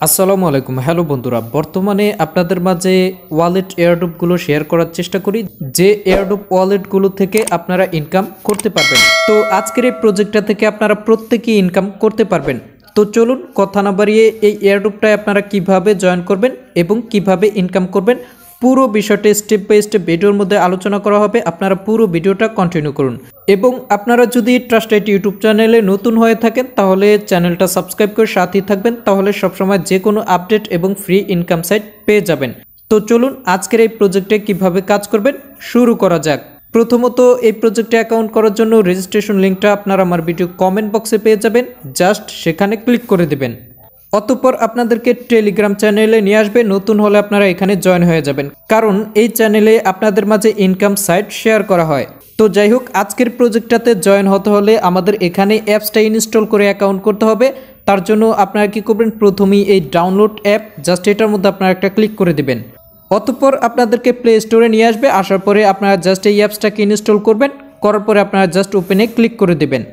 আসসালামু আলাইকুম। হ্যালো বন্ধুরা, বর্তমানে আপনাদের মাঝে ওয়ালেট এয়ারড্রপগুলো শেয়ার করার চেষ্টা করি, যে এয়ারড্রপ ওয়ালেটগুলো থেকে আপনারা ইনকাম করতে পারবেন। তো আজকের এই প্রজেক্টটা থেকে আপনারা প্রত্যেকেই ইনকাম করতে পারবেন। তো চলুন কথা না বাড়িয়ে এই এয়ারড্রপটায় আপনারা কিভাবে জয়েন করবেন এবং কিভাবে ইনকাম করবেন পুরো বিষয়টা স্টেপ বাই স্টেপ ভিডিওর মধ্যে আলোচনা করা হবে। আপনারা পুরো ভিডিওটা কন্টিনিউ করুন এবং আপনারা যদি ট্রাস্টেড ইউটিউব চ্যানেলে নতুন হয়ে থাকেন তাহলে চ্যানেলটা সাবস্ক্রাইব করে সাথেই থাকবেন, তাহলে সবসময় যে কোনো আপডেট এবং ফ্রি ইনকাম সাইট পেয়ে যাবেন। তো চলুন আজকের এই প্রজেক্টে কিভাবে কাজ করবেন শুরু করা যাক। প্রথমত এই প্রজেক্টে অ্যাকাউন্ট করার জন্য রেজিস্ট্রেশন লিঙ্কটা আপনারা আমার ভিডিও কমেন্ট বক্সে পেয়ে যাবেন, জাস্ট সেখানে ক্লিক করে দেবেন। অতঃপর আপনাদেরকে টেলিগ্রাম চ্যানেলে নিয়ে আসবে, নতুন হলে আপনারা এখানে জয়েন হয়ে যাবেন, কারণ এই চ্যানেলে আপনাদের মাঝে ইনকাম সাইট শেয়ার করা হয়। তো যাই হোক, আজকের প্রজেক্টটাতে জয়েন হতে হলে আমাদের এখানে অ্যাপসটা ইনস্টল করে অ্যাকাউন্ট করতে হবে। তার জন্য আপনারা কি করবেন, প্রথমেই এই ডাউনলোড অ্যাপ, জাস্ট এটার মধ্যে আপনারা একটা ক্লিক করে দেবেন। অতঃপর আপনাদেরকে প্লে স্টোরে নিয়ে আসবে, আসার পরে আপনারা জাস্ট এই অ্যাপসটাকে ইনস্টল করবেন, করার পরে আপনারা জাস্ট ওপেনে ক্লিক করে দেবেন।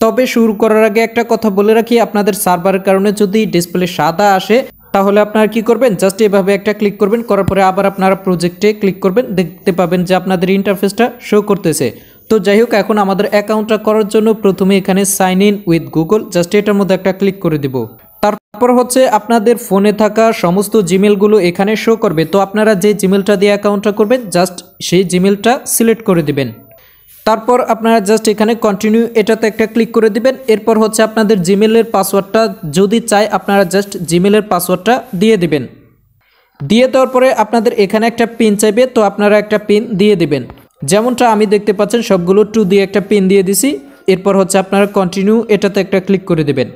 তবে শুরু করার আগে একটা কথা বলে রাখি, আপনাদের সার্ভারের কারণে যদি ডিসপ্লে সাদা আসে তাহলে আপনারা কি করবেন, জাস্ট এভাবে একটা ক্লিক করবেন, করার পরে আবার আপনারা প্রজেক্টে ক্লিক করবেন, দেখতে পাবেন যে আপনাদের ইন্টারফেসটা শো করতেছে। তো যাই হোক, এখন আমাদের অ্যাকাউন্টটা করার জন্য প্রথমে এখানে sign in with Google, just এটার মধ্যে একটা ক্লিক করে দিব। তারপর হচ্ছে আপনাদের ফোনে থাকা সমস্ত জিমেলগুলো এখানে শো করবে। তো আপনারা যে জিমেলটা দিয়ে অ্যাকাউন্টটা করবেন জাস্ট সেই জিমেলটা সিলেক্ট করে দিবেন। তারপর আপনারা জাস্ট এখানে কন্টিনিউ এটাতে একটা ক্লিক করে দিবেন। এরপর হচ্ছে আপনাদের জিমেলের পাসওয়ার্ডটা যদি চাই আপনারা জাস্ট জিমেলের পাসওয়ার্ডটা দিয়ে দিবেন। দিয়ে দেওয়ার পরে আপনাদের এখানে একটা পিন চাইবে, তো আপনারা একটা পিন দিয়ে দিবেন। যেমনটা আমি দেখতে পাচ্ছেন সবগুলো 2 দিয়ে একটা পিন দিয়ে দিছি। এরপর হচ্ছে আপনারা কন্টিনিউ এটাতে একটা ক্লিক করে দিবেন।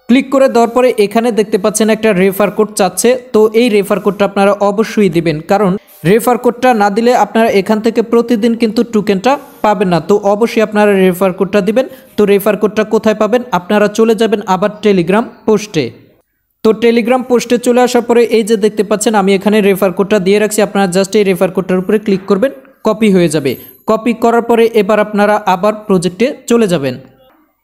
ক্লিক করে দেওয়ার পরে এখানে দেখতে পাচ্ছেন একটা রেফার কোড চাচ্ছে, তো এই রেফার কোডটা আপনারা অবশ্যই দিবেন, কারণ রেফার কোডটা না দিলে আপনারা এখান থেকে প্রতিদিন কিন্তু টোকেনটা পাবেন না। তো অবশ্যই আপনারা রেফার কোডটা দিবেন। তো রেফার কোডটা কোথায় পাবেন, আপনারা চলে যাবেন আবার টেলিগ্রাম পোস্টে। তো টেলিগ্রাম পোস্টে চলে আসার পরে এই যে দেখতে পাচ্ছেন আমি এখানে রেফার কোডটা দিয়ে রাখছি, আপনারা জাস্ট এই রেফার কোডটার উপরে ক্লিক করবেন, কপি হয়ে যাবে। কপি করার পরে এবার আপনারা আবার প্রজেক্টে চলে যাবেন।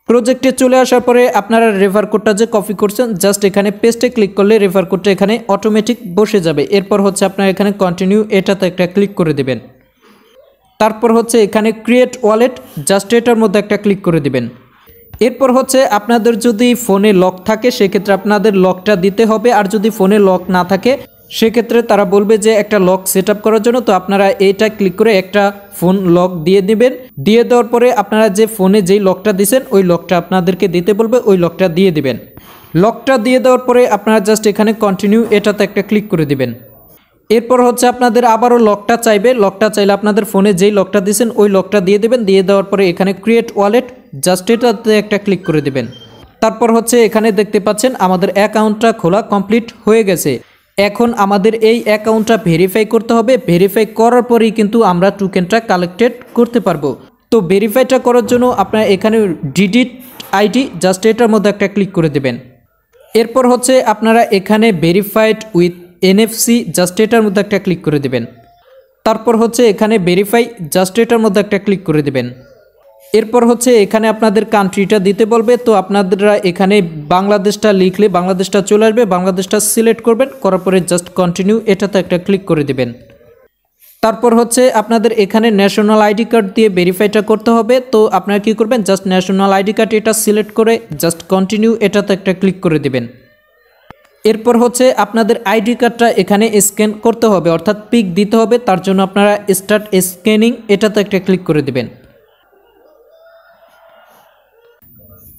প্রজেক্টে চলে আসার পরে আপনারা রেফার কোডটা যে কপি করছেন জাস্ট এখানে পেস্টে ক্লিক করলে রেফার কোডটা এখানে অটোমেটিক বসে যাবে। এরপর হচ্ছে আপনারা এখানে কন্টিনিউ এটাতে একটা ক্লিক করে দেবেন। তারপর হচ্ছে এখানে ক্রিয়েট ওয়ালেট, জাস্ট এটার মধ্যে একটা ক্লিক করে দিবেন। এরপর হচ্ছে আপনাদের যদি ফোনে লক থাকে সেক্ষেত্রে আপনাদের লকটা দিতে হবে, আর যদি ফোনে লক না থাকে সেক্ষেত্রে তারা বলবে যে একটা লক সেট আপ করার জন্য, তো আপনারা এইটা ক্লিক করে একটা ফোন লক দিয়ে দিবেন। দিয়ে দেওয়ার পরে আপনারা যে ফোনে যেই লকটা দিয়েছেন ওই লকটা আপনাদেরকে দিতে বলবে, ওই লকটা দিয়ে দিবেন। লকটা দিয়ে দেওয়ার পরে আপনারা জাস্ট এখানে কন্টিনিউ এটাতে একটা ক্লিক করে দিবেন। এরপর হচ্ছে আপনাদের আবারও লকটা চাইবে, লকটা চাইলে আপনাদের ফোনে যেই লকটা দিয়েছেন ওই লকটা দিয়ে দেবেন। দিয়ে দেওয়ার পরে এখানে ক্রিয়েট ওয়ালেট, জাস্ট এটাতে একটা ক্লিক করে দিবেন। তারপর হচ্ছে এখানে দেখতে পাচ্ছেন আমাদের অ্যাকাউন্টটা খোলা কমপ্লিট হয়ে গেছে। এখন আমাদের এই অ্যাকাউন্টটা ভেরিফাই করতে হবে, ভেরিফাই করার পরেই কিন্তু আমরা টোকেনটা কালেক্টেড করতে পারবো। তো ভেরিফাইটা করার জন্য আপনারা এখানে ডিজিট আইডি, জাস্ট এটার মধ্যে একটা ক্লিক করে দেবেন। এরপর হচ্ছে আপনারা এখানে ভেরিফাইড উইথ এনএফসি, জাস্ট এটার মধ্যে একটা ক্লিক করে দেবেন। তারপর হচ্ছে এখানে ভেরিফাই, জাস্ট এটার মধ্যে একটা ক্লিক করে দেবেন। এরপর হচ্ছে এখানে আপনাদের কান্ট্রিটা দিতে বলবে, তো আপনারা এখানে বাংলাদেশটা লিখলে বাংলাদেশটা চলে আসবে, বাংলাদেশটা সিলেক্ট করবেন, করার পরে জাস্ট কন্টিনিউ এটাতে একটা ক্লিক করে দেবেন। তারপর হচ্ছে আপনাদের এখানে ন্যাশনাল আইডি কার্ড দিয়ে ভেরিফাইটা করতে হবে। তো আপনারা কি করবেন, জাস্ট ন্যাশনাল আইডি কার্ড এটা সিলেক্ট করে জাস্ট কন্টিনিউ এটাতে একটা ক্লিক করে দেবেন। এরপর হচ্ছে আপনাদের আইডি কার্ডটা এখানে স্ক্যান করতে হবে, অর্থাৎ পিক দিতে হবে। তার জন্য আপনারা স্টার্ট স্ক্যানিং এটাতে একটা ক্লিক করে দেবেন।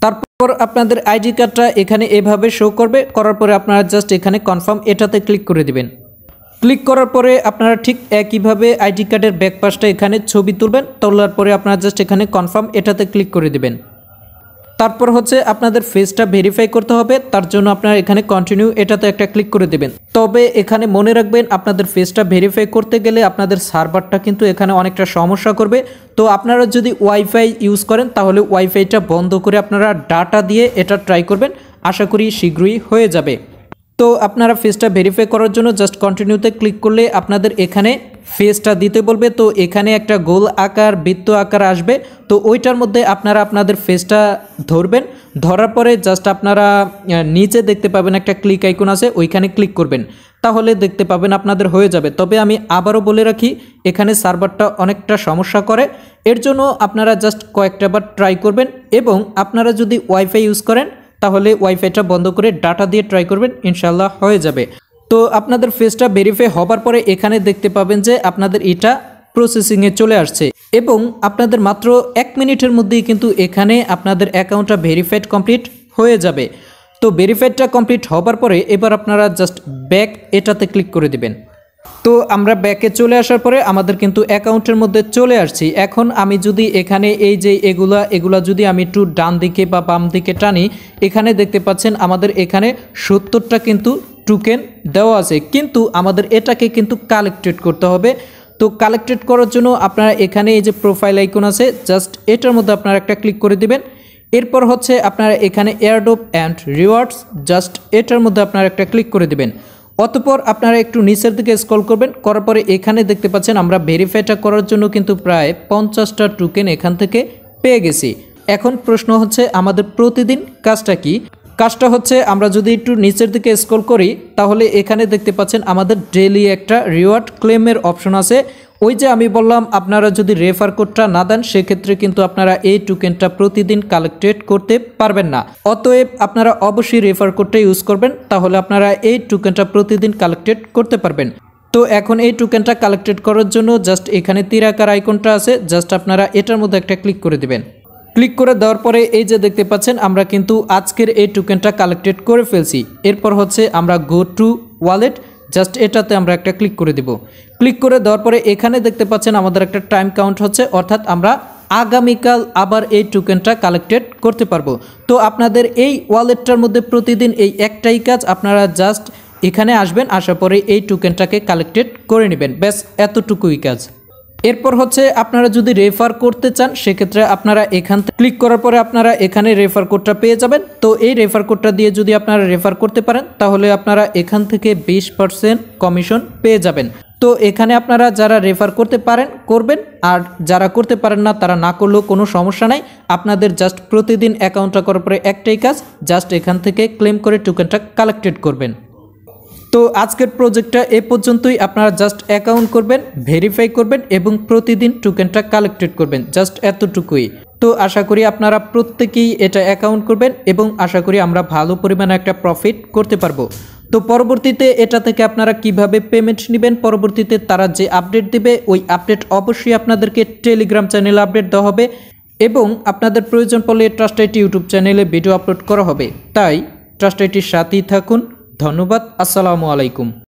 তারপর আপনাদের আইডি কার্ডটা এখানে এভাবে শো করবে, করার পরে আপনারা জাস্ট এখানে কনফার্ম এটাতে ক্লিক করে দিবেন। ক্লিক করার পরে আপনারা ঠিক একইভাবে আইডি কার্ডের ব্যাক পাশটা এখানে ছবি তুলবেন, তোলার পরে আপনারা জাস্ট এখানে কনফার্ম এটাতে ক্লিক করে দিবেন। তারপর হচ্ছে আপনাদের ফেসটা ভেরিফাই করতে হবে, তার জন্য আপনারা এখানে কন্টিনিউ এটাতে একটা ক্লিক করে দেবেন। তবে এখানে মনে রাখবেন আপনাদের ফেসটা ভেরিফাই করতে গেলে আপনাদের সার্ভারটা কিন্তু এখানে অনেকটা সমস্যা করবে। তো আপনারা যদি ওয়াইফাই ইউজ করেন তাহলে ওয়াইফাইটা বন্ধ করে আপনারা ডাটা দিয়ে এটা ট্রাই করবেন, আশা করি শীঘ্রই হয়ে যাবে। তো আপনারা ফেসটা ভেরিফাই করার জন্য জাস্ট কন্টিনিউতে ক্লিক করলে আপনাদের এখানে ফেসটা দিতে বলবে। তো এখানে একটা গোল আকার বৃত্ত আকার আসবে, তো ওইটার মধ্যে আপনারা আপনাদের ফেসটা ধরবেন, ধরার পরে জাস্ট আপনারা নিচে দেখতে পাবেন একটা ক্লিক আইকন আছে, ওইখানে ক্লিক করবেন, তাহলে দেখতে পাবেন আপনাদের হয়ে যাবে। তবে আমি আবারও বলে রাখি, এখানে সার্ভারটা অনেকটা সমস্যা করে, এর জন্য আপনারা জাস্ট কয়েকটা বার ট্রাই করবেন। এবং আপনারা যদি ওয়াইফাই ইউজ করেন তাহলে ওয়াইফাইটা বন্ধ করে ডাটা দিয়ে ট্রাই করবেন, ইনশাল্লাহ হয়ে যাবে। তো আপনাদের ফেসটা ভেরিফাই হবার পরে এখানে দেখতে পাবেন যে আপনাদের এটা প্রসেসিংয়ে চলে আসছে এবং আপনাদের মাত্র 1 মিনিটের মধ্যেই কিন্তু এখানে আপনাদের অ্যাকাউন্টটা ভেরিফাইড কমপ্লিট হয়ে যাবে। তো ভেরিফাইডটা কমপ্লিট হবার পরে এবার আপনারা জাস্ট ব্যাক এটাতে ক্লিক করে দিবেন। তো আমরা ব্যাকে চলে আসার পরে আমাদের কিন্তু অ্যাকাউন্টের মধ্যে চলে আসছি। এখন আমি যদি এখানে এই যে এগুলা যদি আমি একটু ডান দিকে বা বাম দিকে টানি, এখানে দেখতে পাচ্ছেন আমাদের এখানে 70টা কিন্তু টোকেন দেওয়া আছে, কিন্তু আমাদের এটাকে কিন্তু কালেক্টেড করতে হবে। তো কালেক্টেড করার জন্য আপনারা এখানে এই যে প্রোফাইল আইকন আছে, জাস্ট এটার মধ্যে আপনারা একটা ক্লিক করে দিবেন। এরপর হচ্ছে আপনারা এখানে এয়ারড্রপ অ্যান্ড রিওয়ার্ডস, জাস্ট এটার মধ্যে আপনারা একটা ক্লিক করে দিবেন। অতঃপর আপনারা একটু নিচের দিকে স্ক্রল করবেন, করার পরে এখানে দেখতে পাচ্ছেন আমরা ভেরিফাইটা করার জন্য কিন্তু প্রায় 50টা টোকেন এখান থেকে পেয়ে গেছি। এখন প্রশ্ন হচ্ছে আমাদের প্রতিদিন কাজটা কি? কাজটা হচ্ছে আমরা যদি একটু নিচের দিকে স্ক্রল করি তাহলে এখানে দেখতে পাচ্ছেন আমাদের ডেইলি একটা রিওয়ার্ড ক্লেমের অপশন আছে। ওই যে আমি বললাম আপনারা যদি রেফার কোডটা না দেন সেক্ষেত্রে কিন্তু আপনারা এই টোকেনটা প্রতিদিন কালেক্টেড করতে পারবেন না। অতএব আপনারা অবশ্যই রেফার কোডটা ইউজ করবেন, তাহলে আপনারা এই টোকেনটা প্রতিদিন কালেক্টেড করতে পারবেন। তো এখন এই টোকেনটা কালেক্টেড করার জন্য জাস্ট এখানে তীর আকার আইকনটা আছে, জাস্ট আপনারা এটার মধ্যে একটা ক্লিক করে দিবেন। ক্লিক করে দেওয়ার পরে এই যে দেখতে পাচ্ছেন আমরা কিন্তু আজকের এই টোকেনটা কালেক্টেড করে ফেলছি। এরপর হচ্ছে আমরা গো টু ওয়ালেট, জাস্ট এটাতে আমরা একটা ক্লিক করে দেব। ক্লিক করে দেওয়ার পরে এখানে দেখতে পাচ্ছেন আমাদের একটা টাইম কাউন্ট হচ্ছে, অর্থাৎ আমরা আগামীকাল আবার এই টোকেনটা কালেক্টেড করতে পারবো। তো আপনাদের এই ওয়ালেটটার মধ্যে প্রতিদিন এই একটাই কাজ, আপনারা জাস্ট এখানে আসবেন, আসার পরে এই টোকেনটাকে কালেক্টেড করে নেবেন, ব্যাস এতটুকুই কাজ। এরপর হচ্ছে আপনারা যদি রেফার করতে চান সেক্ষেত্রে আপনারা এখান থেকে ক্লিক করার পরে আপনারা এখানে রেফার কোডটা পেয়ে যাবেন। তো এই রেফার কোডটা দিয়ে যদি আপনারা রেফার করতে পারেন তাহলে আপনারা এখান থেকে 20% কমিশন পেয়ে যাবেন। তো এখানে আপনারা যারা রেফার করতে পারেন করবেন, আর যারা করতে পারেন না তারা না করলেও কোনো সমস্যা নাই। আপনাদের জাস্ট প্রতিদিন অ্যাকাউন্টটা করার পরে একটাই কাজ, জাস্ট এখান থেকে ক্লেম করে টোকেনটা কালেক্টেড করবেন। তো আজকের প্রজেক্টটা এ পর্যন্তই। আপনারা জাস্ট অ্যাকাউন্ট করবেন, ভেরিফাই করবেন এবং প্রতিদিন টোকেনটা কালেক্টেড করবেন, জাস্ট এতটুকুই। তো আশা করি আপনারা প্রত্যেকেই এটা অ্যাকাউন্ট করবেন এবং আশা করি আমরা ভালো পরিমাণে একটা প্রফিট করতে পারবো। তো পরবর্তীতে এটা থেকে আপনারা কিভাবে পেমেন্ট নেবেন, পরবর্তীতে তারা যে আপডেট দেবে ওই আপডেট অবশ্যই আপনাদেরকে টেলিগ্রাম চ্যানেলে আপডেট দেওয়া হবে এবং আপনাদের প্রয়োজন পড়লে ট্রাস্ট আইটি ইউটিউব চ্যানেলে ভিডিও আপলোড করা হবে। তাই ট্রাস্ট আইটির সাথেই থাকুন। ধন্যবাদ। আসসালামু আলাইকুম।